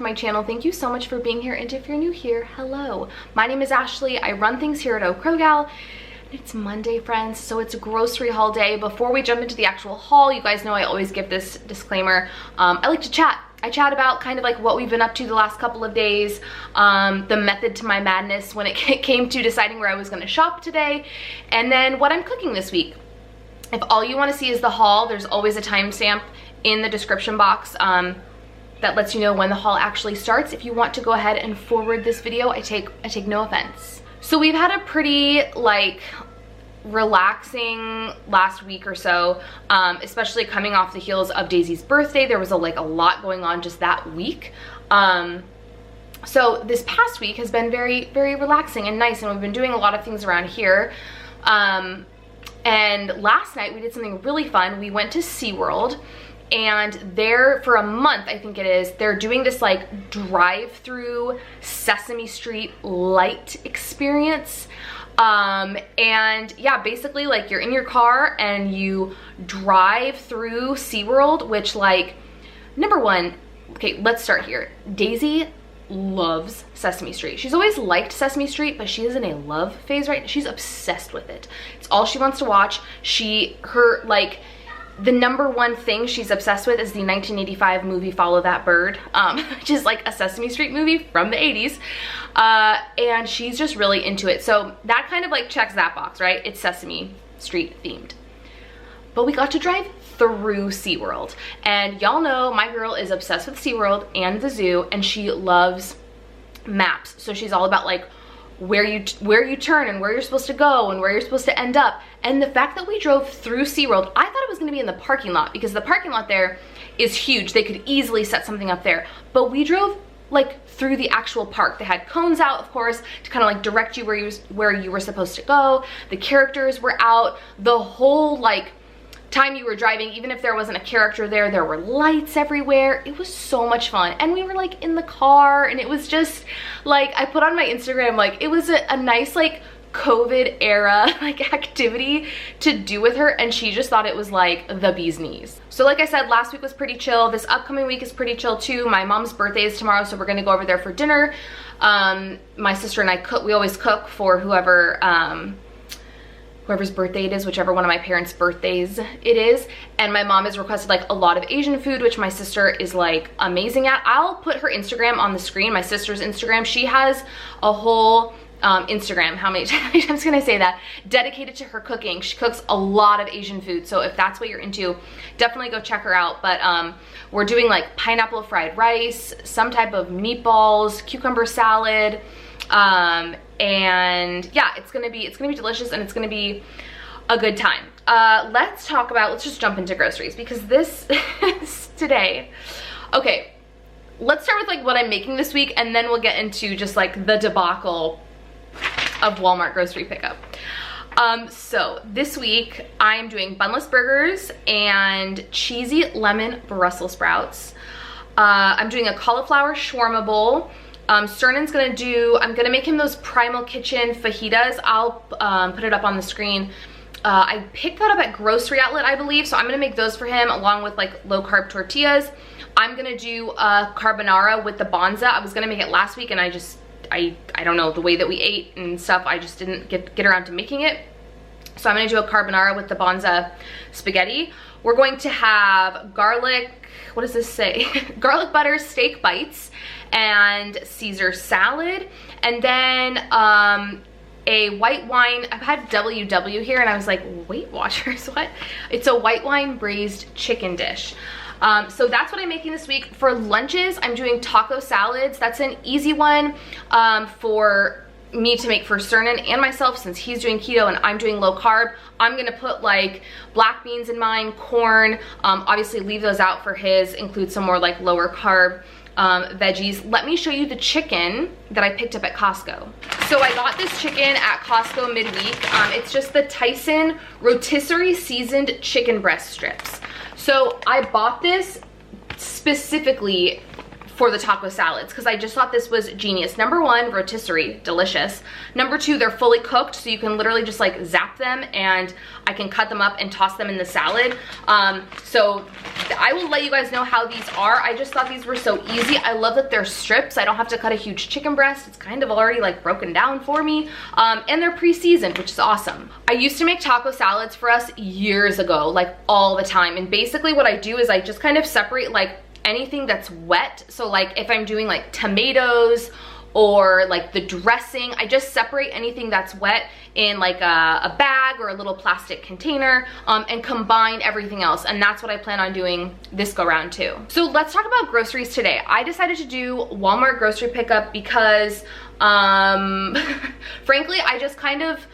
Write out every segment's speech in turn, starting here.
my channel. Thank you so much for being here, and if you're new here, hello. My name is Ashley. I run things here at Okrogal. It's Monday, friends, so it's a grocery haul day. Before we jump into the actual haul, you guys know I always give this disclaimer. I like to chat. I chat about kind of like what we've been up to the last couple of days, the method to my madness when it came to deciding where I was gonna shop today, and then what I'm cooking this week. If all you wanna see is the haul, there's always a timestamp in the description box that lets you know when the haul actually starts. If you want to go ahead and forward this video, I take no offense. So we've had a pretty like relaxing last week or so, especially coming off the heels of Daisy's birthday. There was a lot going on just that week. So this past week has been very, very relaxing and nice, and we've been doing a lot of things around here. And last night we did something really fun. We went to SeaWorld, and there for a month, I think it is, they're doing this like drive-through Sesame Street light experience. And yeah, basically like you're in your car and you drive through SeaWorld, which like, number one, okay, let's start here. Daisy loves Sesame Street. She's always liked Sesame Street, but she is in a love phase right now. She's obsessed with it. It's all she wants to watch. The number one thing she's obsessed with is the 1985 movie Follow That Bird, which is like a Sesame Street movie from the 80s. And she's just really into it. So that kind of like checks that box, right? It's Sesame Street themed. But we got to drive through SeaWorld. And y'all know my girl is obsessed with SeaWorld and the zoo, and she loves maps. So she's all about like where you turn and where you're supposed to go and where you're supposed to end up. And the fact that we drove through SeaWorld, I thought it was gonna be in the parking lot because the parking lot there is huge. They could easily set something up there. But we drove like through the actual park. They had cones out, of course, to kind of like direct you where you were supposed to go. The characters were out. The whole like time you were driving, even if there wasn't a character there, there were lights everywhere. It was so much fun. And we were like in the car, and it was just like, I put on my Instagram, like it was a nice like COVID era like activity to do with her, and she just thought it was like the bee's knees. So like I said, last week was pretty chill. This upcoming week is pretty chill too. My mom's birthday is tomorrow, so we're gonna go over there for dinner. My sister and I cook. We always cook for whoever's birthday it is, whichever one of my parents' birthdays it is. And my mom has requested like a lot of Asian food, which my sister is like amazing at. I'll put her Instagram on the screen, my sister's Instagram. She has a whole Instagram, how many times can I say that, dedicated to her cooking. She cooks a lot of Asian food, so if that's what you're into, definitely go check her out. But we're doing like pineapple fried rice, some type of meatballs, cucumber salad, and yeah, it's gonna be delicious, and it's gonna be a good time. Let's just jump into groceries, because this is today. Okay, let's start with like what I'm making this week, and then we'll get into just like the debacle of Walmart grocery pickup. So this week I'm doing bunless burgers and cheesy lemon Brussels sprouts. I'm doing a cauliflower shawarma bowl. Cernan's I'm gonna make him those Primal Kitchen fajitas. I'll put it up on the screen. I picked that up at Grocery Outlet, I believe, so I'm gonna make those for him along with like low carb tortillas. I'm gonna do a carbonara with the bonza. I was gonna make it last week, and I don't know, the way that we ate and stuff, I just didn't get around to making it. So I'm gonna do a carbonara with the bonza spaghetti. We're going to have garlic, what does this say? Garlic butter steak bites and Caesar salad. And then a white wine, I've had WW here, and I was like, Weight Watchers, what? It's a white wine braised chicken dish. So that's what I'm making this week. For lunches, I'm doing taco salads. That's an easy one for me to make for Cernan and myself, since he's doing keto and I'm doing low carb. I'm gonna put like black beans in mine, corn, obviously leave those out for his, include some more like lower carb veggies. Let me show you the chicken that I picked up at Costco. So I got this chicken at Costco midweek. It's just the Tyson rotisserie seasoned chicken breast strips. So I bought this specifically for the taco salads, because I just thought this was genius. Number one, rotisserie, delicious. Number two, they're fully cooked, so you can literally just like zap them and I can cut them up and toss them in the salad. So I will let you guys know how these are. I just thought these were so easy. I love that they're strips. I don't have to cut a huge chicken breast. It's kind of already like broken down for me. And they're pre-seasoned, which is awesome. I used to make taco salads for us years ago, like all the time. And basically what I do is I just kind of separate like anything that's wet. So like if I'm doing like tomatoes or like the dressing, I just separate anything that's wet in like a bag or a little plastic container, and combine everything else. And that's what I plan on doing this go round too. So let's talk about groceries today. I decided to do Walmart grocery pickup because frankly, I just kind of,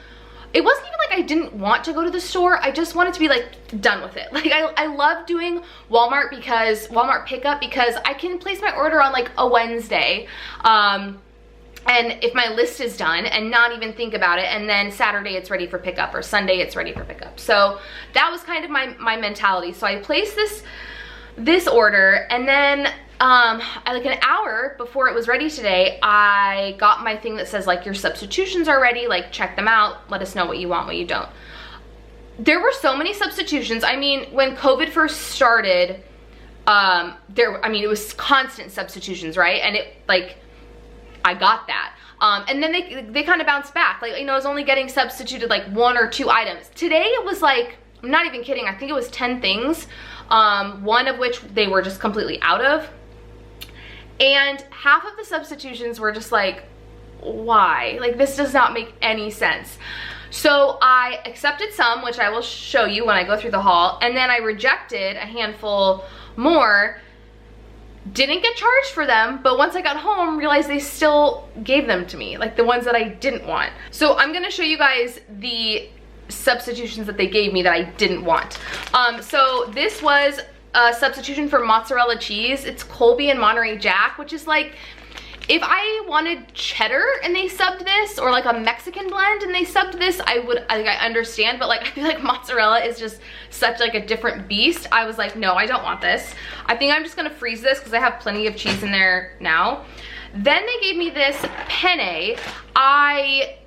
it wasn't even like I didn't want to go to the store. I just wanted to be like done with it. Like I love doing Walmart pickup because I can place my order on like a Wednesday. And if my list is done and not even think about it, and then Saturday it's ready for pickup or Sunday it's ready for pickup. So that was kind of my mentality. So I placed this order, and then like an hour before it was ready today, I got my thing that says like your substitutions are ready, like check them out, let us know what you want, what you don't. There were so many substitutions. I mean, when COVID first started, it was constant substitutions, right? And it like, I got that. And then they kind of bounced back. Like, you know, I was only getting substituted like 1 or 2 items. Today it was like, I'm not even kidding, I think it was 10 things. One of which they were just completely out of. And half of the substitutions were just like, why? Like, this does not make any sense. So I accepted some, which I will show you when I go through the haul. And then I rejected a handful more. Didn't get charged for them, but once I got home, realized they still gave them to me, like the ones that I didn't want. So I'm gonna show you guys the substitutions that they gave me that I didn't want. So this was a substitution for mozzarella cheese. It's Colby and Monterey Jack, which is like, if I wanted cheddar and they subbed this, or like a Mexican blend and they subbed this, I understand, but like I feel like mozzarella is just such like a different beast. I was like, no, I don't want this. I think I'm just gonna freeze this because I have plenty of cheese in there now. Then they gave me this penne. I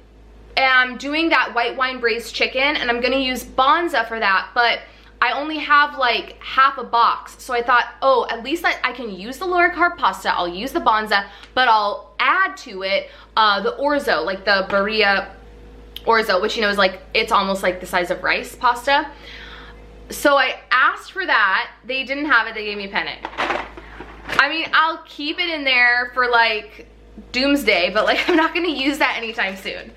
am doing that white wine braised chicken and I'm gonna use Bonza for that, but I only have like half a box. So I thought, oh, at least I can use the lower carb pasta, I'll use the Bonza, but I'll add to it the orzo, like the Berea orzo, which, you know, is like, it's almost like the size of rice pasta. So I asked for that, they didn't have it, they gave me penne. I mean, I'll keep it in there for like doomsday, but like I'm not gonna use that anytime soon.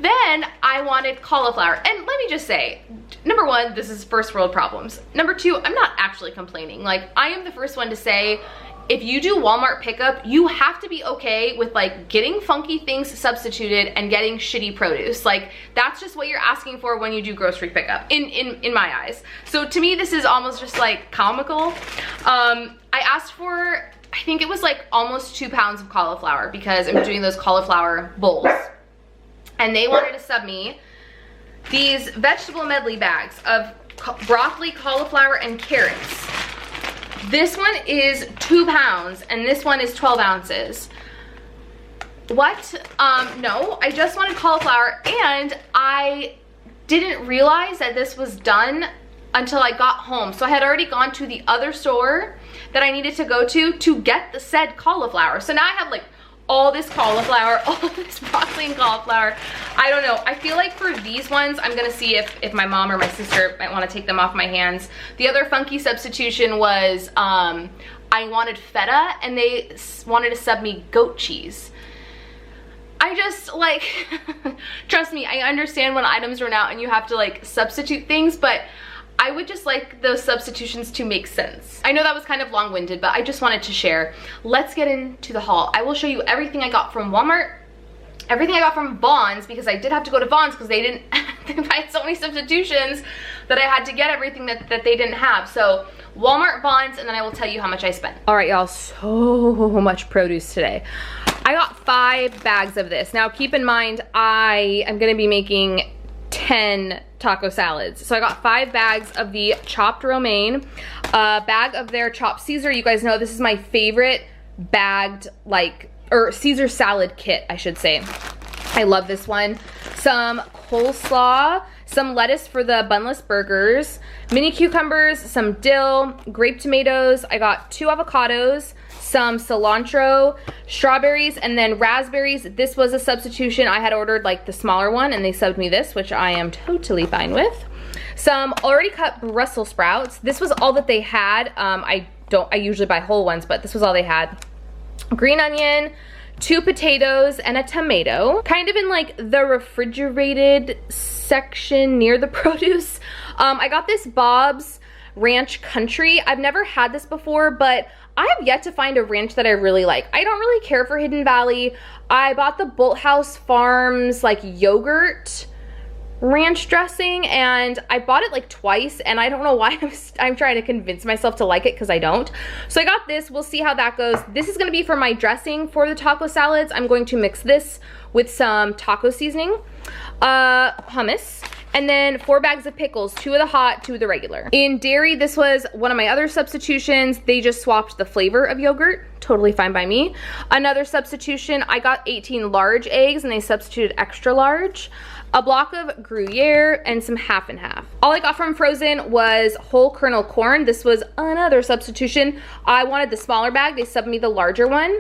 Then I wanted cauliflower, and let me just say, number one, this is first world problems. Number two, I'm not actually complaining. Like, I am the first one to say, if you do Walmart pickup, you have to be okay with like getting funky things substituted and getting shitty produce. Like, that's just what you're asking for when you do grocery pickup, in my eyes. So to me, this is almost just like comical. I asked for, I think it was like almost 2 pounds of cauliflower because I'm doing those cauliflower bowls. And they wanted to sub me these vegetable medley bags of broccoli, cauliflower, and carrots. This one is 2 pounds, and this one is 12 ounces. What? No, I just wanted cauliflower, and I didn't realize that this was done until I got home. So I had already gone to the other store that I needed to go to get the said cauliflower. So now I have like all this cauliflower, all this broccoli and cauliflower. I don't know. I feel like for these ones, I'm gonna see if my mom or my sister might wanna take them off my hands. The other funky substitution was, I wanted feta and they wanted to sub me goat cheese. I just like, trust me, I understand when items run out and you have to like substitute things, but I would just like those substitutions to make sense. I know that was kind of long-winded, but I just wanted to share. Let's get into the haul. I will show you everything I got from Walmart, everything I got from Vons, because I did have to go to Vons because they didn't, they had so many substitutions that I had to get everything that they didn't have. So Walmart, Vons, and then I will tell you how much I spent. All right, y'all, so much produce today. I got 5 bags of this. Now keep in mind, I am gonna be making 10 taco salads. So I got 5 bags of the chopped romaine, a bag of their chopped Caesar. You guys know this is my favorite bagged, like, or Caesar salad kit, I should say. I love this one. Some coleslaw, some lettuce for the bunless burgers, mini cucumbers, some dill, grape tomatoes. I got 2 avocados, some cilantro, strawberries, and then raspberries. This was a substitution. I had ordered like the smaller one and they subbed me this, which I am totally fine with. Some already cut Brussels sprouts. This was all that they had. I usually buy whole ones, but this was all they had. Green onion, 2 potatoes, and a tomato. Kind of in like the refrigerated section near the produce. I got this Bob's Ranch Country. I've never had this before, but I have yet to find a ranch that I really like. I don't really care for Hidden Valley. I bought the Bolthouse Farms like yogurt ranch dressing, and I bought it like twice, and I don't know why I'm trying to convince myself to like it because I don't. So I got this. We'll see how that goes. This is going to be for my dressing for the taco salads. I'm going to mix this with some taco seasoning, hummus, and then 4 bags of pickles, 2 of the hot, 2 of the regular. In dairy, this was one of my other substitutions. They just swapped the flavor of yogurt. Totally fine by me. Another substitution, I got 18 large eggs and they substituted extra large. A block of Gruyere, and some half and half. All I got from frozen was whole kernel corn. This was another substitution. I wanted the smaller bag. They subbed me the larger one.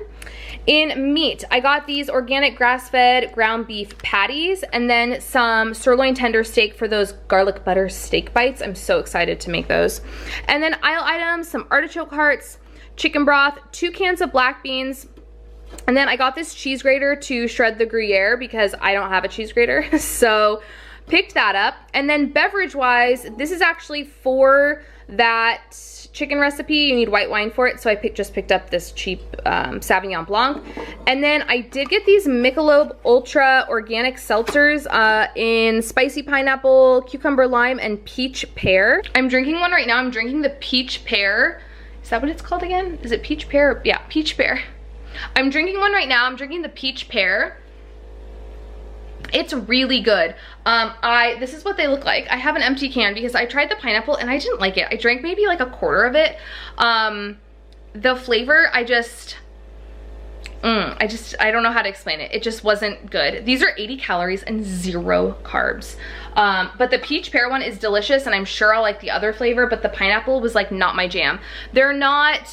In meat, I got these organic grass-fed ground beef patties and then some sirloin tender steak for those garlic butter steak bites. I'm so excited to make those. And then aisle items, some artichoke hearts, chicken broth, 2 cans of black beans, and then I got this cheese grater to shred the Gruyere because I don't have a cheese grater. So picked that up. And then beverage wise, this is actually for that chicken recipe. You need white wine for it. So I just picked up this cheap Sauvignon Blanc. And then I did get these Michelob Ultra organic seltzers in spicy pineapple, cucumber lime, and peach pear. I'm drinking one right now. I'm drinking the peach pear. Is that what it's called again? Is it peach pear? Yeah, peach pear. I'm drinking one right now. I'm drinking the peach pear. It's really good. This is what they look like. I have an empty can because I tried the pineapple and I didn't like it. I drank maybe like a quarter of it. The flavor, I don't know how to explain it. It just wasn't good. These are 80 calories and 0 carbs. But the peach pear one is delicious and I'm sure I'll like the other flavor, but the pineapple was like not my jam. They're not,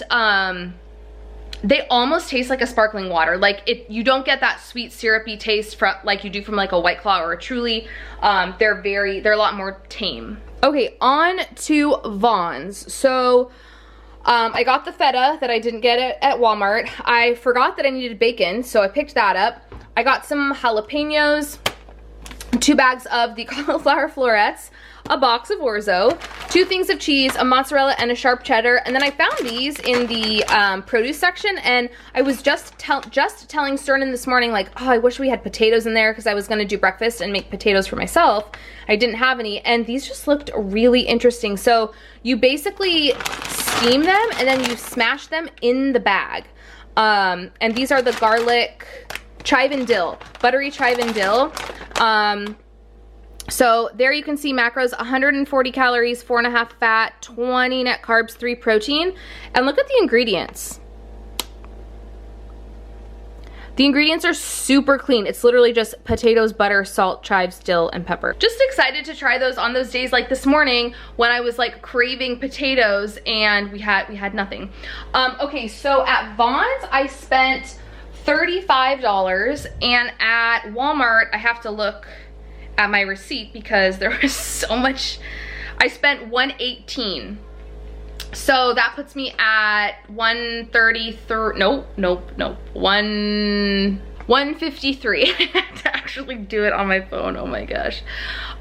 they almost taste like a sparkling water. Like you don't get that sweet syrupy taste from like you do from like a White Claw or a Truly. They're a lot more tame. Okay, on to Vons. So I got the feta that I didn't get at Walmart. I forgot that I needed bacon, so I picked that up. I got some jalapenos, 2 bags of the cauliflower florets, a box of orzo, 2 things of cheese, a mozzarella, and a sharp cheddar. And then I found these in the produce section, and I was just telling Sternan this morning, like, oh, I wish we had potatoes in there because I was going to do breakfast and make potatoes for myself. I didn't have any, and these just looked really interesting. So you basically steam them and then you smash them in the bag. And these are the garlic chive and dill, buttery chive and dill. So there you can see macros: 140 calories, 4.5 fat, 20 net carbs, 3 protein. And look at the ingredients. The ingredients are super clean. It's literally just potatoes, butter, salt, chives, dill, and pepper. Just excited to try those on those days like this morning when I was like craving potatoes and we had nothing. Okay, so at Vons I spent $35, and at Walmart I have to look at my receipt because there was so much. I spent $118. So that puts me at 133. Nope. 153. I had to actually do it on my phone. Oh my gosh.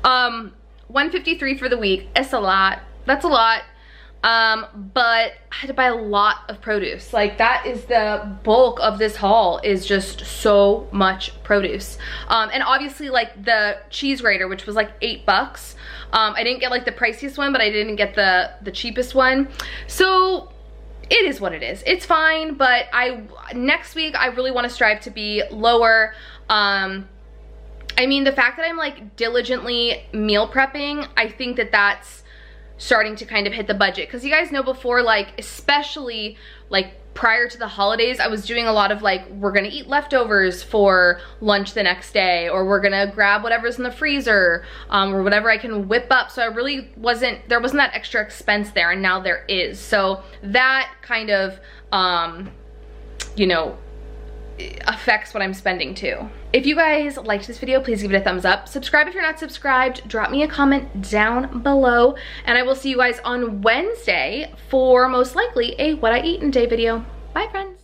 153 for the week. It's a lot. That's a lot. But I had to buy a lot of produce. Like, that is the bulk of this haul, is just so much produce. And obviously like the cheese grater, which was like $8. I didn't get like the priciest one, but I didn't get the cheapest one. So it is what it is. It's fine, but next week I really want to strive to be lower. I mean, the fact that I'm like diligently meal prepping, I think that that's starting to kind of hit the budget, because you guys know before, like, especially like prior to the holidays, I was doing a lot of like, we're gonna eat leftovers for lunch the next day, or we're gonna grab whatever's in the freezer, or whatever I can whip up. So I really there wasn't that extra expense there, and now there is. So that kind of, you know, affects what I'm spending too. If you guys liked this video, please give it a thumbs up. Subscribe if you're not subscribed. Drop me a comment down below, and I will see you guys on Wednesday for most likely a what I eat in a day video. Bye friends.